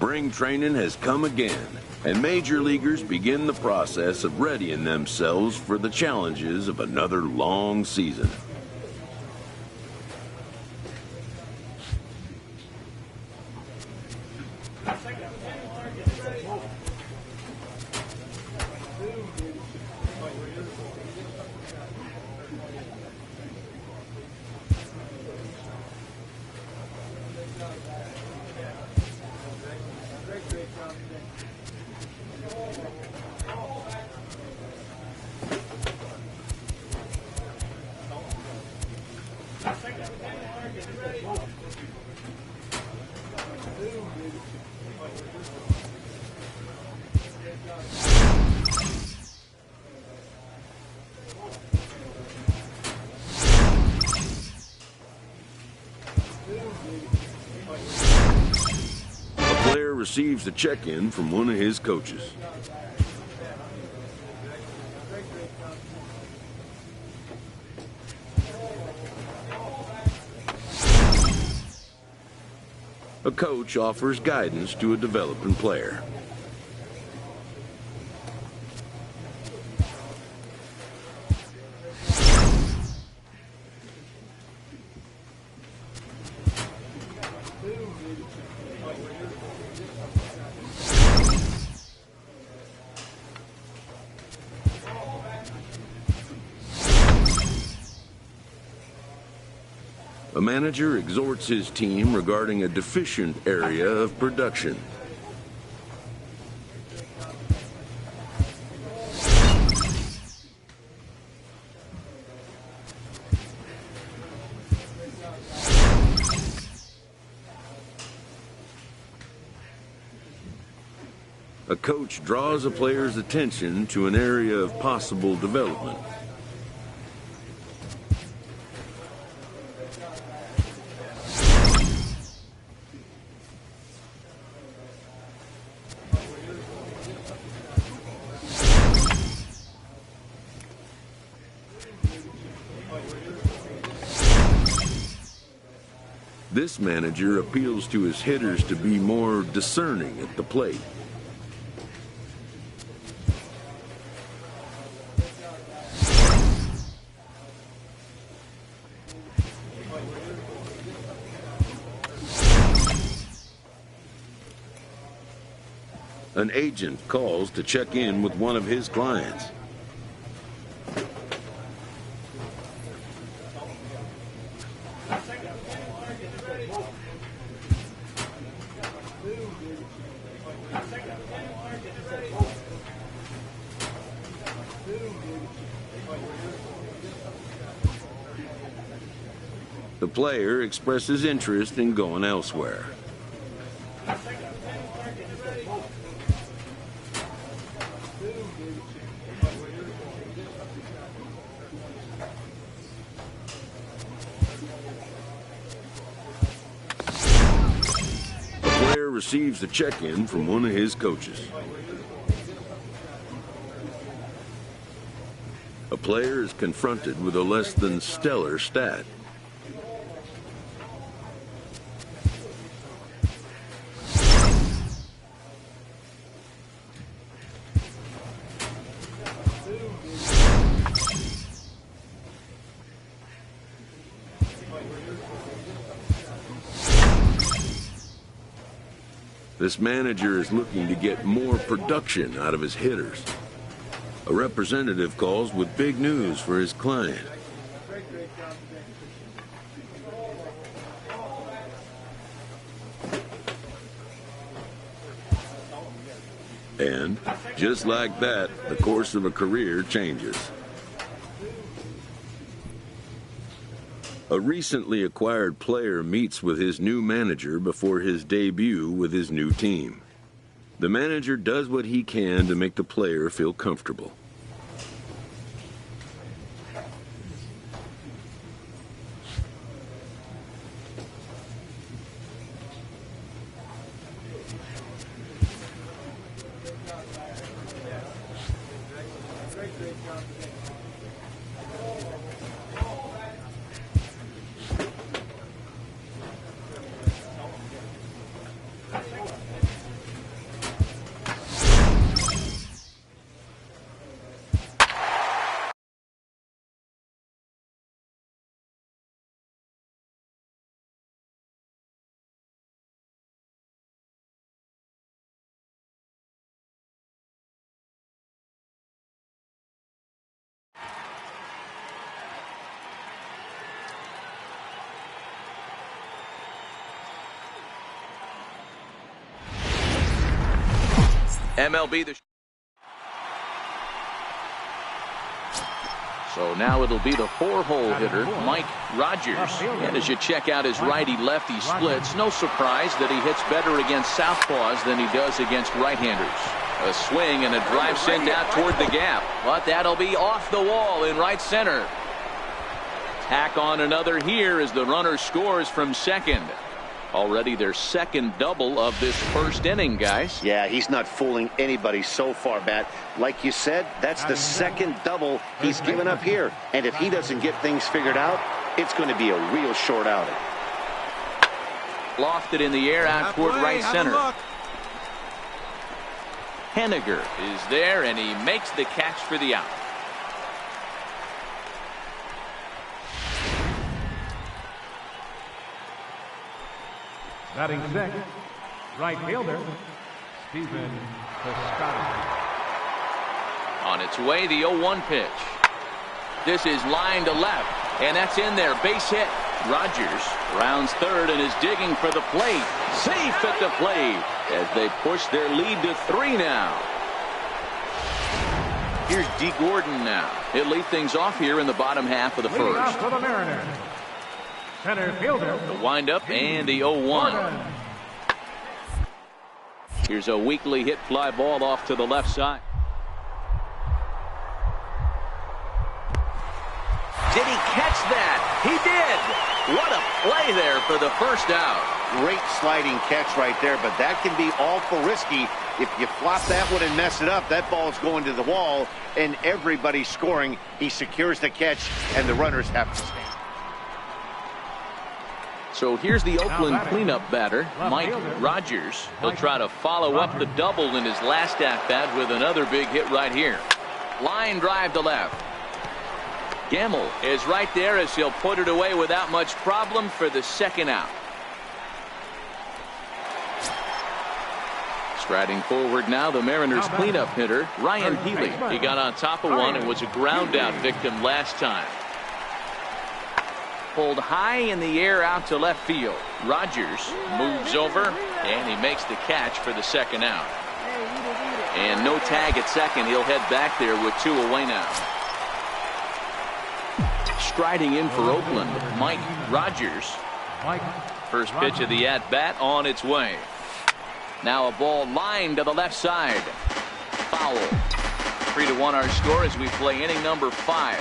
Spring training has come again, and major leaguers begin the process of readying themselves for the challenges of another long season. A player receives a check-in from one of his coaches. A coach offers guidance to a developing player. A manager exhorts his team regarding a deficient area of production. A coach draws a player's attention to an area of possible development. This manager appeals to his hitters to be more discerning at the plate. An agent calls to check in with one of his clients. The player expresses interest in going elsewhere. The player receives a check-in from one of his coaches. A player is confronted with a less than stellar stat. This manager is looking to get more production out of his hitters. A representative calls with big news for his client. And, just like that, the course of a career changes. A recently acquired player meets with his new manager before his debut with his new team. The manager does what he can to make the player feel comfortable. MLB The Show. So now it'll be the 4-hole hitter, Mike Rogers. And as you check out his righty-lefty splits, no surprise that he hits better against southpaws than he does against right-handers. A swing and a drive sent out toward the gap, but that'll be off the wall in right center. Tack on another here as the runner scores from second. Already their second double of this first inning, guys. Yeah, he's not fooling anybody so far, Matt. Like you said, that's the second double he's given up here. And if he doesn't get things figured out, it's going to be a real short outing. Lofted in the air out toward right center. Henniger is there, and he makes the catch for the out. Batting sixth, right fielder, Stephen Piscotty. On its way, the 0-1 pitch. This is line to left, and that's in there. Base hit. Rogers rounds third and is digging for the plate. Safe at the plate as they push their lead to 3 now. Here's D. Gordon now. He'll lead things off here in the bottom half of the first. For the Mariners, center fielder, The windup and the 0-1. Here's a weakly hit fly ball off to the left side. Did he catch that? He did. What a play there for the first out. Great sliding catch right there, but that can be awful risky. If you flop that one and mess it up, that ball's going to the wall, and everybody's scoring. He secures the catch, and the runners have to stand. So here's the Oakland cleanup batter, Mike Rogers. He'll try to follow up the double in his last at-bat with another big hit right here. Line drive to left. Gamble is right there as he'll put it away without much problem for the second out. Striding forward now, the Mariners cleanup hitter, Ryan Healy. He got on top of one and was a ground out victim last time. Pulled high in the air out to left field. Rogers moves over and he makes the catch for the second out. And no tag at second. He'll head back there with 2 away now. Striding in for Oakland, Mike Rogers. First pitch of the at-bat on its way. Now a ball lined to the left side. Foul. 3-1 our score as we play inning number 5.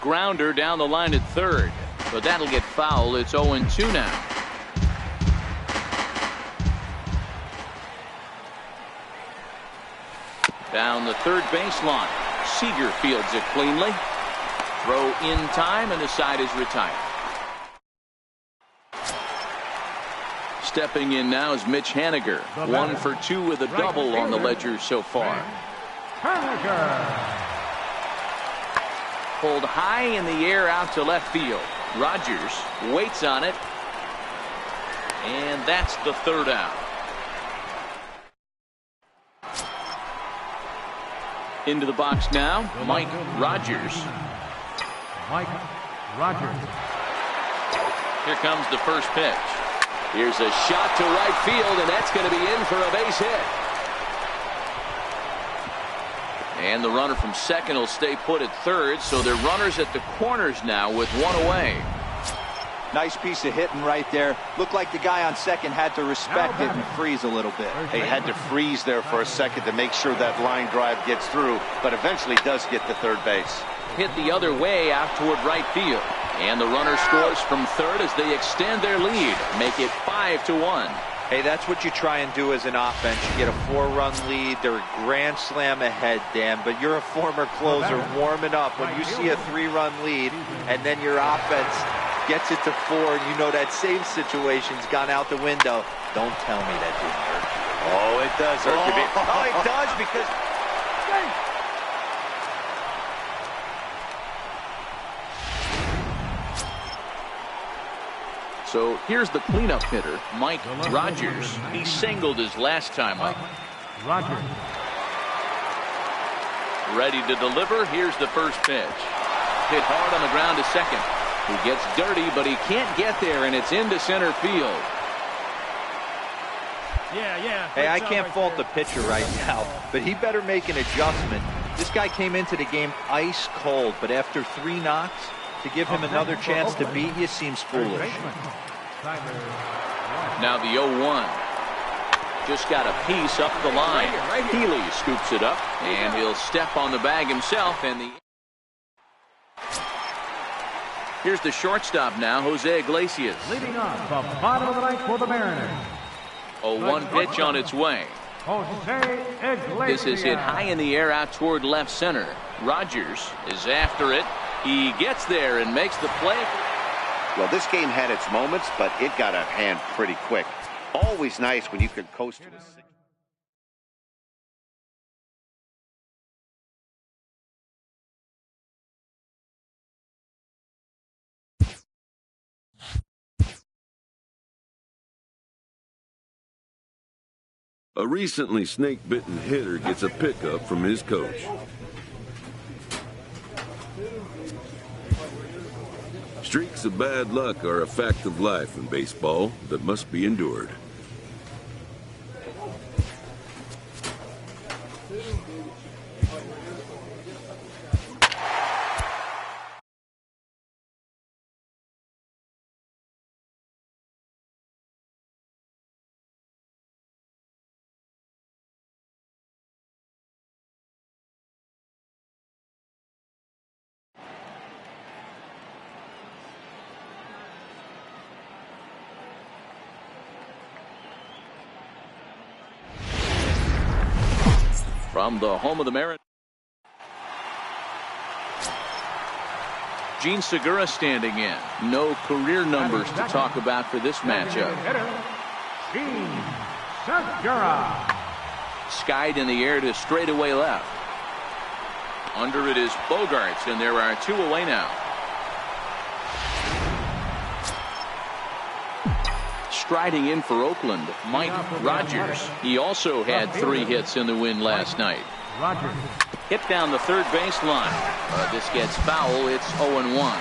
Grounder down the line at third, but that'll get foul. It's 0-2 now. Down the third baseline. Seager fields it cleanly. Throw in time, and the side is retired. Stepping in now is Mitch Henniger. 1 for 2 with a double on the ledger so far. Pulled high in the air out to left field. Rogers waits on it, and that's the third out. Into the box now, Mike Rogers. Here comes the first pitch. Here's a shot to right field, and that's going to be in for a base hit. And the runner from second will stay put at third, so they're runners at the corners now with 1 away. Nice piece of hitting right there. Looked like the guy on second had to respect it and freeze a little bit. He had to freeze there for a second to make sure that line drive gets through, but eventually does get to third base. Hit the other way out toward right field. And the runner scores from third as they extend their lead. Make it 5-1. Hey, that's what you try and do as an offense. You get a 4-run lead. They're a grand slam ahead, Dan, but you're a former closer warming up. When you see a 3-run lead and then your offense gets it to 4 and you know that save situation's gone out the window, don't tell me that didn't hurt you. Oh, it does hurt you. Oh, it does because... So here's the cleanup hitter, Mike Rogers. He singled his last time up. Ready to deliver. Here's the first pitch. Hit hard on the ground to second. He gets dirty, but he can't get there, and it's into center field. Hey, I can't fault the pitcher right now, but he better make an adjustment. This guy came into the game ice cold, but after 3 knocks, to give him another chance to beat you seems foolish. Now the 0-1. Just got a piece up the line. Healy scoops it up, and he'll step on the bag himself. And here's the shortstop now, Jose Iglesias. Leading off the bottom of the ninth for the Mariners. 0-1 pitch on its way. Jose Iglesias. This is hit high in the air out toward left center. Rogers is after it. He gets there and makes the play. Well, this game had its moments, but it got out of hand pretty quick. Always nice when you could coast to a 6. A recently snake-bitten hitter gets a pickup from his coach. Streaks of bad luck are a fact of life in baseball that must be endured. From the home of the Mariners, Gene Segura standing in. No career numbers to talk about for this matchup. Gene Segura. Skied in the air to straightaway left. Under it is Bogarts, and there are 2 away now. Striding in for Oakland, Mike Rogers. He also had 3 hits in the win last night. Hit down the third baseline. This gets foul. It's 0-1.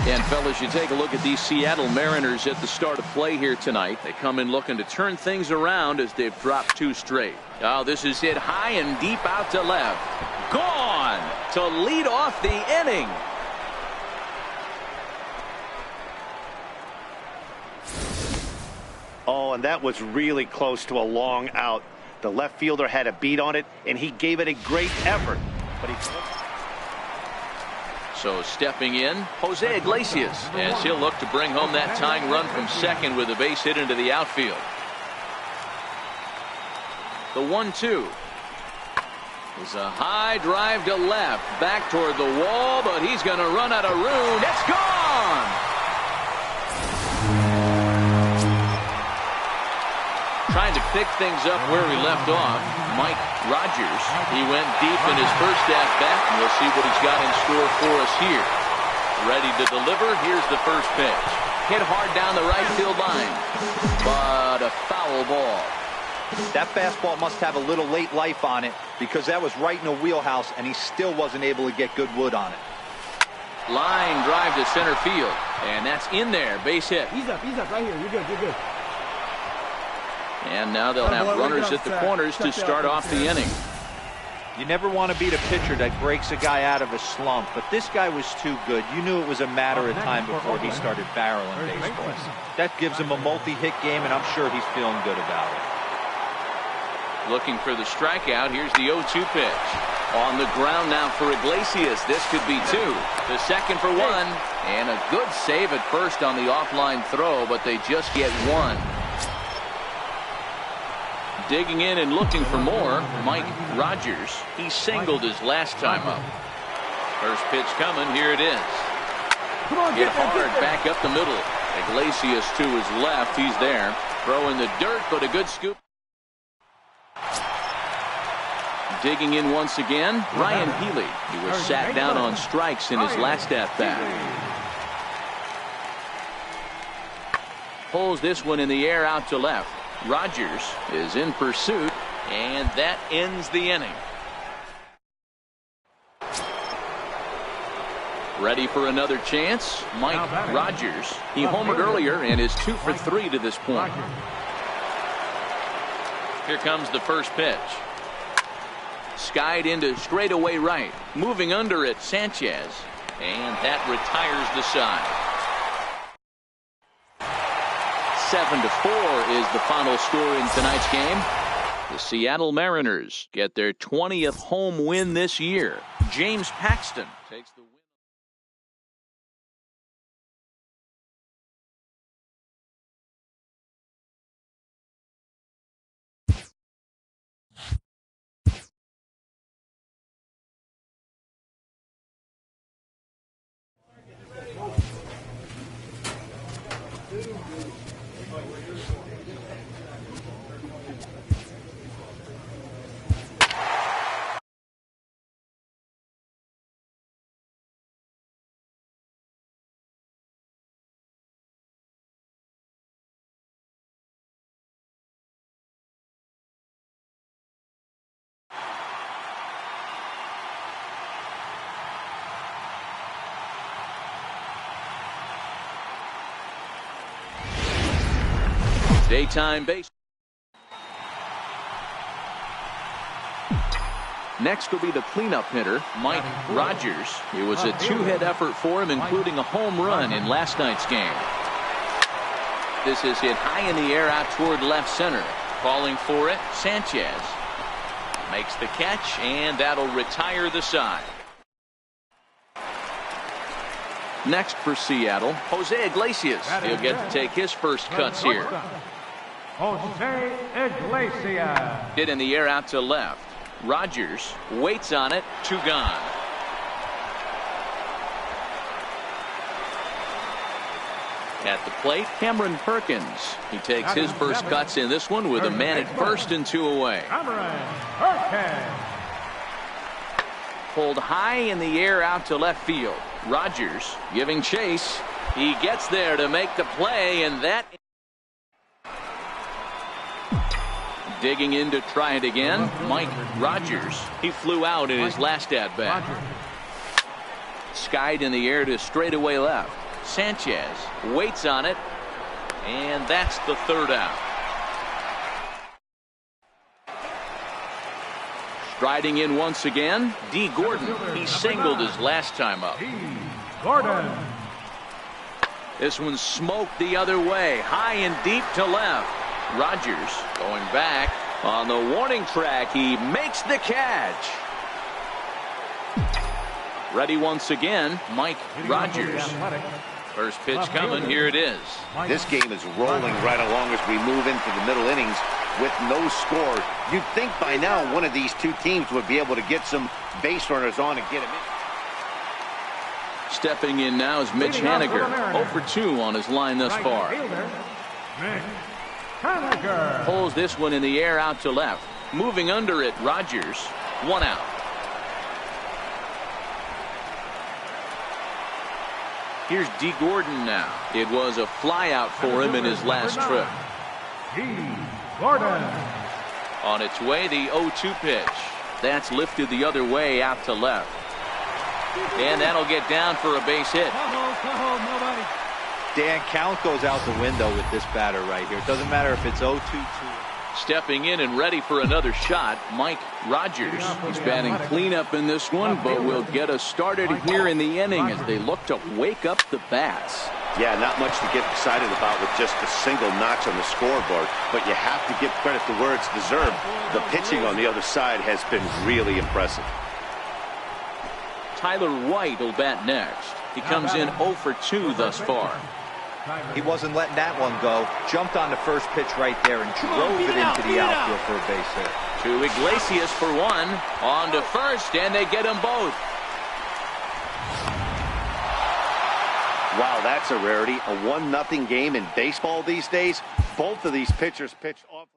And fellas, you take a look at these Seattle Mariners at the start of play here tonight. They come in looking to turn things around as they've dropped 2 straight. Oh, this is hit high and deep out to left. Gone to lead off the inning. Oh, and that was really close to a long out. The left fielder had a beat on it, and he gave it a great effort. But So stepping in, Jose Iglesias, as he'll look to bring home that tying run from second with a base hit into the outfield. The 1-2 is a high drive to left, back toward the wall, but he's going to run out of room. It's gone! Trying to pick things up where we left off, Mike Rogers. He went deep in his first at-bat, and we'll see what he's got in store for us here. Ready to deliver. Here's the first pitch. Hit hard down the right field line, but a foul ball. That fastball must have a little late life on it, because that was right in the wheelhouse, and he still wasn't able to get good wood on it. Line drive to center field, and that's in there. Base hit. He's up right here. You're good. And now they'll have runners at the corners to start off the inning. You never want to beat a pitcher that breaks a guy out of a slump, but this guy was too good. You knew it was a matter of time before he started barreling baseballs. That gives him a multi-hit game, and I'm sure he's feeling good about it. Looking for the strikeout. Here's the 0-2 pitch. On the ground now for Iglesias. This could be 2. The second for 1. And a good save at first on the offline throw, but they just get 1. Digging in and looking for more, Mike Rogers. He singled his last time up. First pitch coming. Here it is. Hit hard back up the middle. Iglesias to his left. He's there. Throwing the dirt, but a good scoop. Digging in once again, Ryan Healy. He was sat down on strikes in his last at-bat. Pulls this one in the air out to left. Rogers is in pursuit, and that ends the inning. Ready for another chance? Mike Rogers. He homered earlier and is 2 for 3 to this point. Here comes the first pitch. Skied into straightaway right. Moving under it, Sanchez. And that retires the side. 7-4 is the final score in tonight's game. The Seattle Mariners get their 20th home win this year. James Paxton takes the win. Daytime base. Next will be the cleanup hitter, Mike Rogers. It was a two-hit effort for him, including a home run in last night's game. This is hit high in the air out toward left center. Calling for it, Sanchez. Makes the catch, and that'll retire the side. Next for Seattle, Jose Iglesias. He'll get to take his first cuts here. Jose Iglesias. Hit in the air out to left. Rogers waits on it. 2 gone. At the plate, Cameron Perkins. He takes his first cuts in this one with a man at first and 2 away. Cameron Perkins. Pulled high in the air out to left field. Rogers giving chase. He gets there to make the play, and that. Digging in to try it again, Mike Rogers. He flew out in his last at-bat. Skied in the air to straightaway left. Sanchez waits on it, and that's the 3rd out. Striding in once again, D. Gordon. He singled his last time up. Gordon. This one smoked the other way, high and deep to left. Rogers going back on the warning track. He makes the catch. Ready once again, Mike Rogers. First pitch coming. Here it is. This game is rolling right along as we move into the middle innings with no score. You'd think by now one of these two teams would be able to get some base runners on and get him in. Stepping in now is Mitch Haniger. 0 for 2 on his line thus far. Pulls this one in the air out to left. Moving under it, Rogers. 1 out. Here's D. Gordon now. It was a flyout for him in his last trip. D. Gordon. On its way, the 0-2 pitch. That's lifted the other way out to left. And that'll get down for a base hit. Dan, count goes out the window with this batter right here. It doesn't matter if it's 0-2-2. Stepping in and ready for another shot, Mike Rogers. He's batting cleanup in this one, but will get us started here in the inning as they look to wake up the bats. Yeah, not much to get excited about with just a single notch on the scoreboard, but you have to give credit to where it's deserved. The pitching on the other side has been really impressive. Tyler White will bat next. He comes in 0 for 2 thus far. He wasn't letting that one go. Jumped on the first pitch right there and drove it into the outfield for a base hit. To Iglesias for 1. On to first, and they get them both. Wow, that's a rarity. A 1-0 game in baseball these days. Both of these pitchers pitched off.